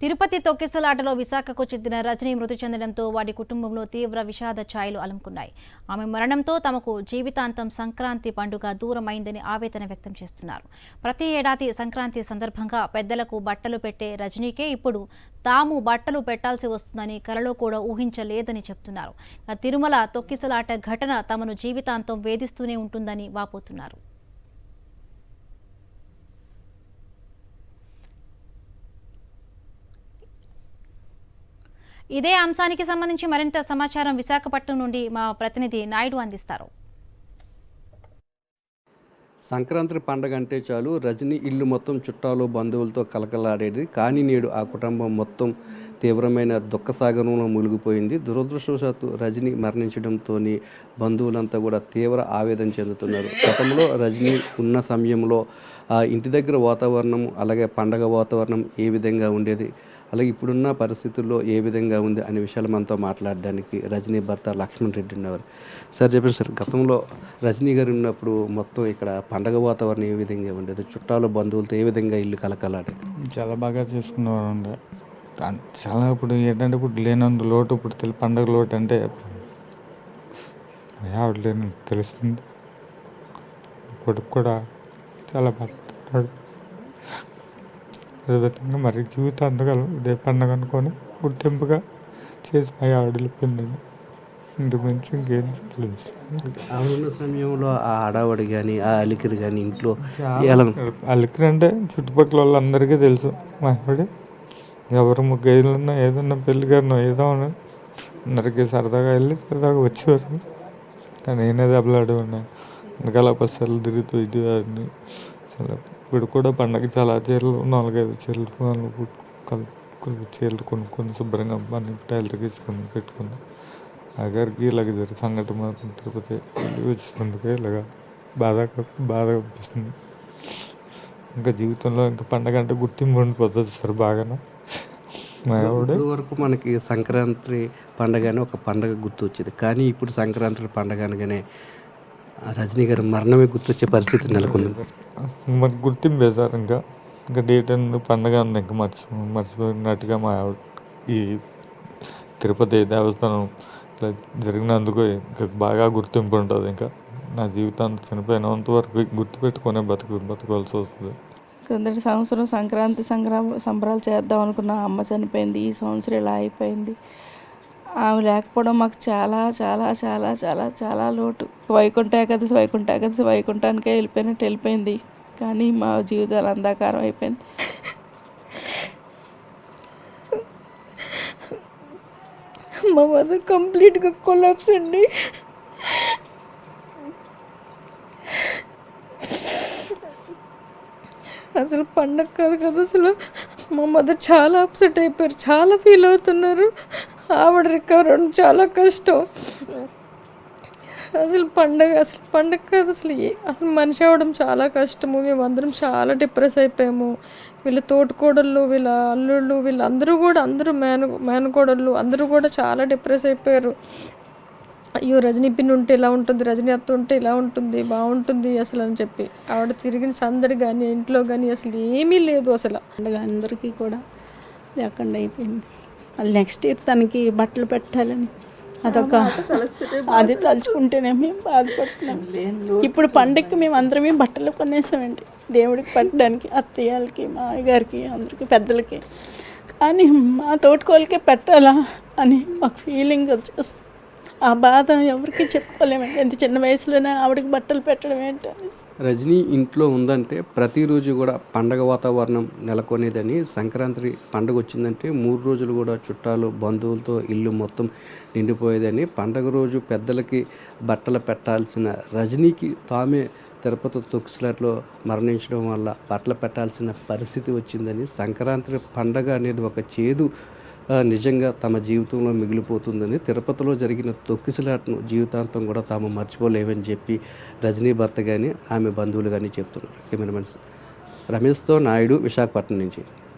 తిరుపతి తొక్కిసలాటలో విశాఖకు చెందిన రజనీ మృతి చెందడంతో వారి కుటుంబంలో తీవ్ర విషాద ఛాయలు అలుముకున్నాయి. ఆమె మరణంతో తమకు జీవితాంతం సంక్రాంతి పండుగ దూరమైందని ఆవేదన వ్యక్తం చేస్తున్నారు. ప్రతి ఏడాది సంక్రాంతి సందర్భంగా పెద్దలకు బట్టలు పెట్టే రజనీకే ఇప్పుడు తాము బట్టలు పెట్టాల్సి వస్తుందని కలలో కూడా ఊహించలేదని చెప్తున్నారు. తిరుమల తొక్కిసలాట ఘటన తమను జీవితాంతం వేధిస్తూనే ఉంటుందని వాపోతున్నారు. ఇదే అంశానికి సంబంధించి మరింత సమాచారం విశాఖపట్నం నుండి మా ప్రతినిధి నాయుడు అందిస్తారు. సంక్రాంతి పండగ అంటే చాలు రజనీ ఇల్లు మొత్తం చుట్టాలు బంధువులతో కలకలాడేది. కానీ నేడు ఆ కుటుంబం మొత్తం తీవ్రమైన దుఃఖసాగరంలో మునిగిపోయింది. దురదృష్టవశాత్తు రజనీ మరణించడంతో బంధువులంతా కూడా తీవ్ర ఆవేదన చెందుతున్నారు. గతంలో రజనీ ఉన్న సమయంలో ఇంటి దగ్గర వాతావరణం అలాగే పండగ వాతావరణం ఏ విధంగా ఉండేది, అలాగే ఇప్పుడున్న పరిస్థితుల్లో ఏ విధంగా ఉంది అనే విషయాలు మనతో మాట్లాడడానికి రజనీ భర్త లక్ష్మణ్ రెడ్డి ఉన్నారు. సార్ చెప్పండి సార్, గతంలో రజనీ గారు ఉన్నప్పుడు మొత్తం ఇక్కడ పండగ వాతావరణం ఏ విధంగా ఉండేది, చుట్టాలు బంధువులతో ఏ విధంగా ఇల్లు కలకలాడే? చాలా బాగా చేసుకునేవారు. చాలా ఇప్పుడు ఏంటంటే ఇప్పుడు లేనందు లోటు, ఇప్పుడు పండగ లోటు అంటే ఆవిడ లేని తెలుస్తుంది. కొడుకు కూడా చాలా బాధపడ్డాడు. అదేవిధంగా మరి జీవితాంతకాలం ఇదే పండుగ అనుకొని గుర్తింపుగా చేసి ఆవిడ వెళ్ళిపోయిందండి. ఇందుకు మించి ఇంకేం చెప్పలేదు. ఆవిడ సమయంలో ఆ హడావడి కానీ ఆ అలికిరి కానీ ఇంట్లో అలికిరి అంటే చుట్టుపక్కల వాళ్ళందరికీ తెలుసు. మా ఆవిడ ఎవరు ముగ్గైదులున్నా ఏదన్నా పెళ్లి గారినో ఏదో అందరికీ సరదాగా వెళ్ళి సరదాగా వచ్చేవారు. కానీ నేనే దెబ్బలాడు ఉన్నాయి. అందుకలా బస్సులు తిరుగుతూ ఇటు వాడిని. చాలా ఇప్పుడు కూడా పండగ చాలా చీరలు 4-5 చీరలు చీరలు కొనుక్కొని శుభ్రంగా అన్ని టైలర్కి ఇచ్చుకొని పెట్టుకుని ఆఖరికి ఇలాగ జరిగే సంఘటన మాత్రం తిరుపతి వచ్చినందుకే ఇలాగ బాధ అనిపిస్తుంది. ఇంకా జీవితంలో ఇంకా పండగ అంటే గుర్తింపు ఉండిపోతుంది సార్ బాగా. ఇప్పటి వరకు మనకి సంక్రాంతి పండగ అని ఒక పండగ గుర్తు వచ్చేది. కానీ ఇప్పుడు సంక్రాంతి పండగ అనగానే రజనీ గారు మరణమే గుర్తొచ్చే పరిస్థితి నెలకొంది. మనకు గుర్తింపే సార్. ఇంకా డేట్ అండ్ పండగ ఉంది ఇంకా మర్చిపోయినట్టుగా మా ఈ తిరుపతి దేవస్థానం ఇట్లా జరిగినందుకు ఇంకా బాగా గుర్తింపు ఉంటుంది. ఇంకా నా జీవితాంతం చనిపోయినంత వరకు గుర్తుపెట్టుకునే బతకవలసి వస్తుంది. కిందటి సంవత్సరం సంక్రాంతి సంబరాలు చేద్దాం అనుకున్న అమ్మ చనిపోయింది. ఈ సంవత్సరం ఇలా అయిపోయింది. ఆమె లేకపోవడం మాకు చాలా చాలా చాలా చాలా చాలా లోటు. వైకుంఠ ఏకాదశి వైకుంఠానికే వెళ్ళిపోయింది. కానీ మా జీవితాలు అంధకారం అయిపోయింది. మా మదర్ కంప్లీట్గా కొలాప్స్ అండి. అసలు పండగ కాదు కదా, అసలు మా మదర్ చాలా అప్సెట్ అయిపోయారు, చాలా ఫీల్ అవుతున్నారు. ఆవిడ రికవర్ అవ్వడం చాలా కష్టం. అసలు పండగ కాదు, అసలు మనిషి అవ్వడం చాలా కష్టము. మేమందరం చాలా డిప్రెస్ అయిపోయాము. వీళ్ళ తోటికోడళ్ళు, వీళ్ళ అల్లుళ్ళు, వీళ్ళందరూ కూడా మేనకోడళ్ళు అందరూ కూడా చాలా డిప్రెస్ అయిపోయారు. అయ్యో రజనీ పిన్ ఉంటే ఇలా ఉంటుంది, రజనీ అత్త ఉంటే ఇలా ఉంటుంది, బాగుంటుంది అసలు అని చెప్పి ఆవిడ తిరిగిన సందడి కానీ ఇంట్లో కానీ అసలు ఏమీ లేదు. అసలు పండుగ అందరికీ కూడా లేకుండా అయిపోయింది. మళ్ళీ నెక్స్ట్ ఇయర్ తనకి బట్టలు పెట్టాలని అది తలుచుకుంటేనే మేము బాధపడుతున్నాం. ఇప్పుడు పండగకి మేము అందరమే బట్టలు కొనేసామండి దేవుడికి పెట్టడానికి, అత్తయ్యలకి, మామయ్యగారికి, అందరికీ పెద్దలకి. కానీ మా తోటికోళ్ళకే పెట్టాలా అని మాకు ఫీలింగ్ వచ్చేస్తుంది. ఆ బాధ ఎవరికి చెప్పుకోలేమండి. ఎంత చిన్న వయసులోనే ఆవిడకి బట్టలు పెట్టడం ఏంటని. రజనీ ఇంట్లో ఉందంటే ప్రతిరోజు కూడా పండగ వాతావరణం నెలకొనేదని. సంక్రాంతి పండుగ వచ్చిందంటే 3 రోజులు కూడా చుట్టాలు బంధువులతో ఇల్లు మొత్తం నిండిపోయేదని. పండగ రోజు పెద్దలకి బట్టలు పెట్టాల్సిన రజనీకి తామే తిరుపతి తొక్కిసలాటలో మరణించడం వల్ల బట్టలు పెట్టాల్సిన పరిస్థితి వచ్చిందని. సంక్రాంతి పండగ అనేది ఒక చేదు నిజంగా తమ జీవితంలో మిగిలిపోతుందని. తిరుపతిలో జరిగిన తొక్కిసలాటను జీవితాంతం కూడా తాము మర్చిపోలేవని చెప్పి రజనీ భర్త కానీ ఆమె బంధువులు కానీ చెప్తున్నారు. కెమెరామెన్ రమేష్తో నాయుడు, విశాఖపట్నం నుంచి.